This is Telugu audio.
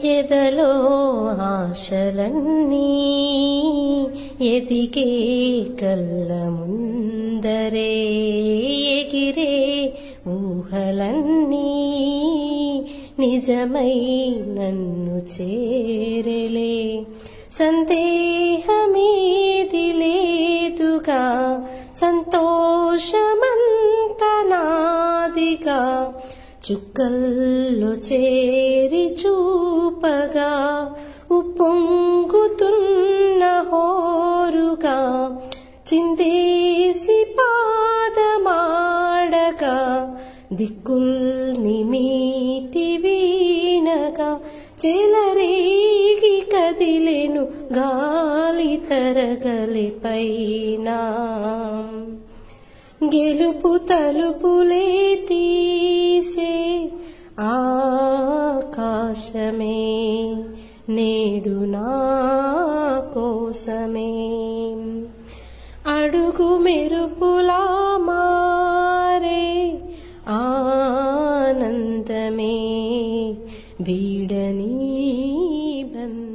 ఎదలో ఆశలన్నీ ఎదిగే కళ్ళ ముందరే ఎగిరే ఊహలన్నీ నిజమై నన్ను చేరలే. సందేహమేది లేదుగా సంతోషమంత నాదిగా చుక్కల్లో చేరి చూపగా ఉప్పొంగుతున్న హోరుగా చిందేసి పాదమాడగా దిక్కుల్ని మీటి వీనగా చెలరేగి కదిలెను గాలి తరగలి పైన. గెలుపు తలుపులే తీసే ఆకాశమే నేడు నా కోసమే. అడుగు మెరుపులా మారే ఆనందమే వీడని బంధం.